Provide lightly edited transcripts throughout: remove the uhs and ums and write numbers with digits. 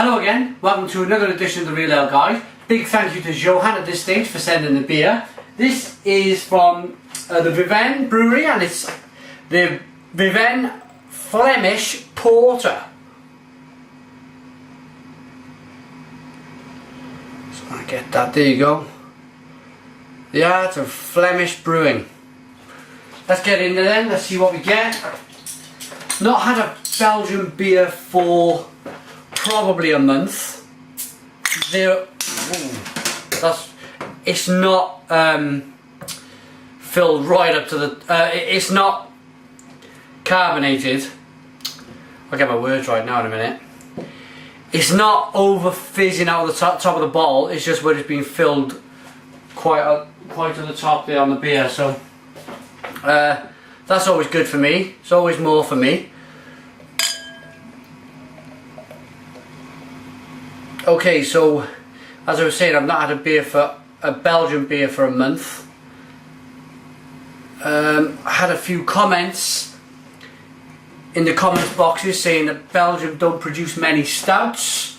Hello again, welcome to another edition of the Real Ale Guide. Big thank you to Johan at this stage for sending the beer. This is from the Viven Brewery and it's the Viven Flemish Porter. So I get that, there you go. Yeah, it's a Flemish Brewing. Let's get in there then, let's see what we get. Not had a Belgian beer for probably a month. It's not filled right up to the. It's not carbonated. I'll get my words right now in a minute. It's not over fizzing out of the top of the bottle. It's just where it's been filled quite to the top there on the beer. So that's always good for me. It's always more for me. Okay, so as I was saying, I've not had a Belgian beer for a month. I had a few comments in the comments boxes saying that Belgium don't produce many stouts.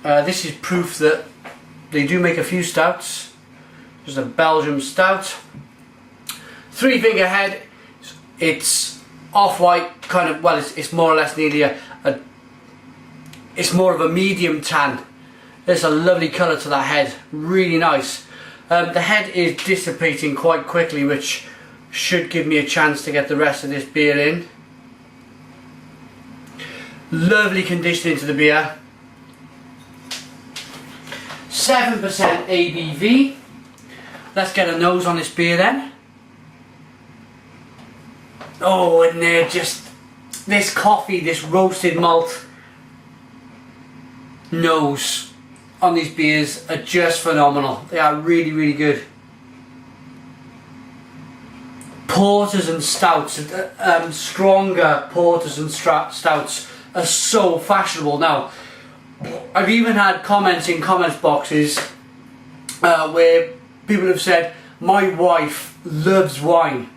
This is proof that they do make a few stouts. There's a Belgian stout. 3 finger head. It's off-white, kind of. Well, it's more or less nearly it's more of a medium tan. There's a lovely colour to that head, really nice. The head is dissipating quite quickly, which should give me a chance to get the rest of this beer in. Lovely conditioning to the beer. 7% ABV. Let's get a nose on this beer then. Oh, and they're just, this coffee, this roasted malt nose on these beers are just phenomenal. They are really, really good. Porters and stouts, stronger porters and stouts are so fashionable now. I've even had comments in comments boxes where people have said, my wife loves wine,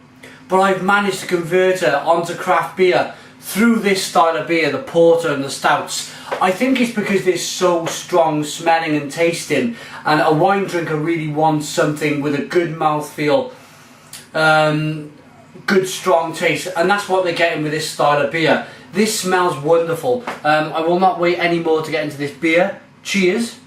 but I've managed to convert her onto craft beer through this style of beer, the porter and the stouts. I think it's because they're so strong smelling and tasting, and a wine drinker really wants something with a good mouthfeel, good strong taste, and that's what they're getting with this style of beer. This smells wonderful. I will not wait any more to get into this beer. Cheers.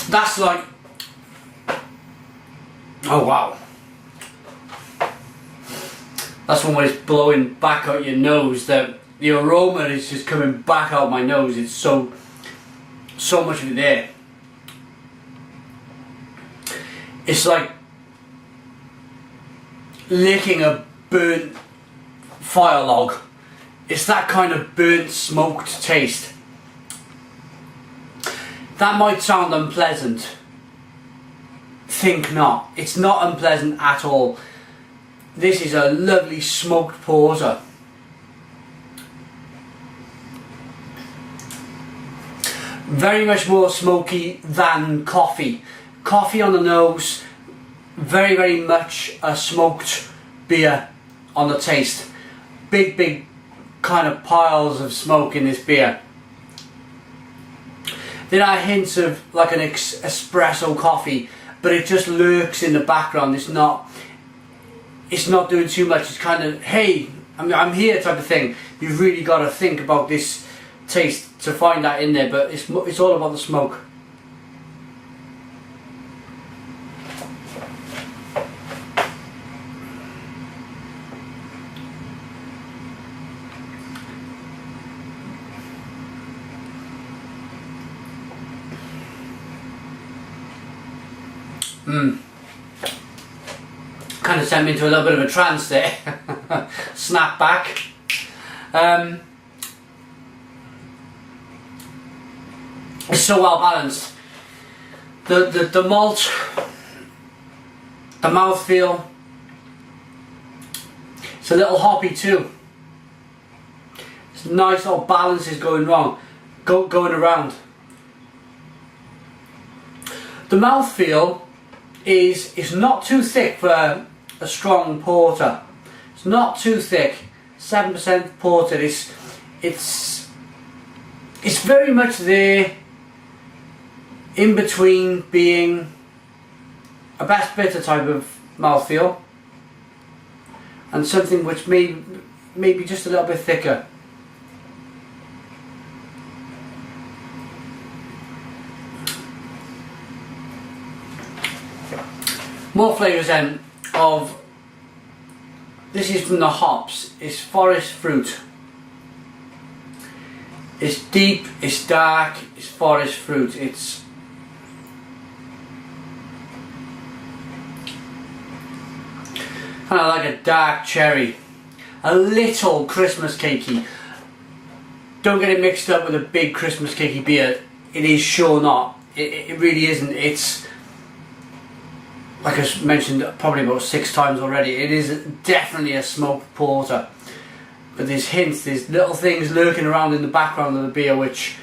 That's like, oh wow, that's one where it's blowing back out your nose. The aroma is just coming back out my nose. It's so much of it there. It's like licking a burnt fire log. It's that kind of burnt, smoked taste. That might sound unpleasant. Think not. It's not unpleasant at all. This is a lovely smoked porter. Very much more smoky than coffee. Coffee on the nose, very, very much a smoked beer on the taste. Big kind of piles of smoke in this beer. There are hints of like an espresso coffee, but it just lurks in the background. It's not doing too much. It's kind of, hey, I'm here type of thing. You've really got to think about this taste to find that in there, but it's all about the smoke. Kind of sent me into a little bit of a trance there. Snap back. It's so well balanced. The malt, the mouthfeel. It's a little hoppy too. It's nice little balances going around. The mouthfeel is not too thick for a strong porter. It's not too thick. 7% porter. It's very much there in between being a best bitter type of mouthfeel and something which may be just a little bit thicker. More flavours then of, this is from the hops, it's forest fruit. It's deep, it's dark, it's forest fruit. It's kind of like a dark cherry, a little Christmas cakey. Don't get it mixed up with a big Christmas cakey beer. It is sure not. It really isn't. It's, like I mentioned probably about 6 times already, it is definitely a smoked porter. But there's hints, there's little things lurking around in the background of the beer which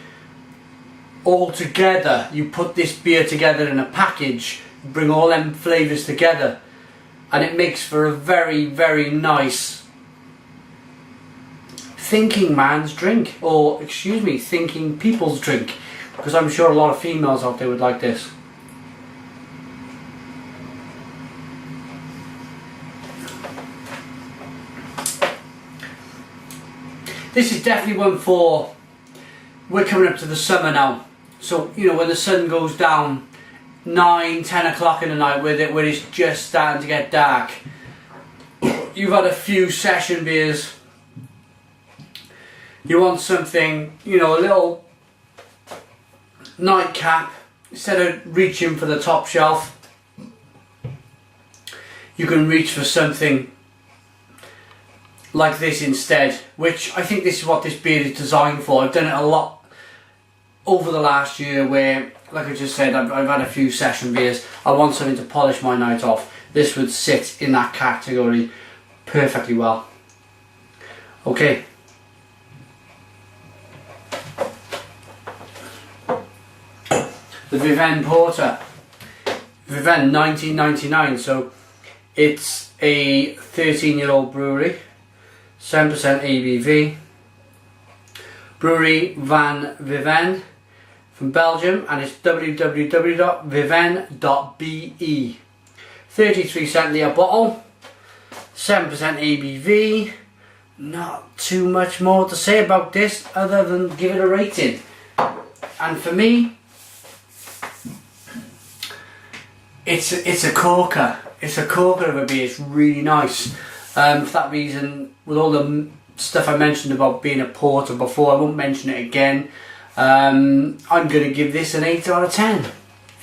all together, you put this beer together in a package, bring all them flavours together, and it makes for a very, very nice thinking man's drink, or excuse me, thinking people's drink, because I'm sure a lot of females out there would like this. This is definitely one for, we're coming up to the summer now, so you know when the sun goes down 9-10 o'clock in the night where it's just starting to get dark, you've had a few session beers, you want something, you know, a little nightcap. Instead of reaching for the top shelf, you can reach for something like this instead, which I think this is what this beer is designed for. I've done it a lot over the last year where, like I just said, I've had a few session beers. I want something to polish my night off. This would sit in that category perfectly well. Okay. The Viven Porter. Viven 1999, so it's a 13-year-old brewery. 7% ABV. Brouwerij Van Viven from Belgium, and it's www.viven.be. 33 centilitre bottle, 7% ABV. Not too much more to say about this other than give it a rating. And for me, it's a corker. It's a corker of a beer. It's really nice. For that reason, with all the stuff I mentioned about being a porter before, I won't mention it again. I'm going to give this an 8 out of 10.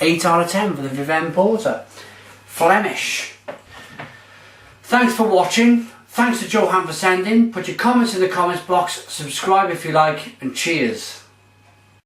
8 out of 10 for the Viven Porter. Flemish. Thanks for watching. Thanks to Johan for sending. Put your comments in the comments box. Subscribe if you like, and cheers.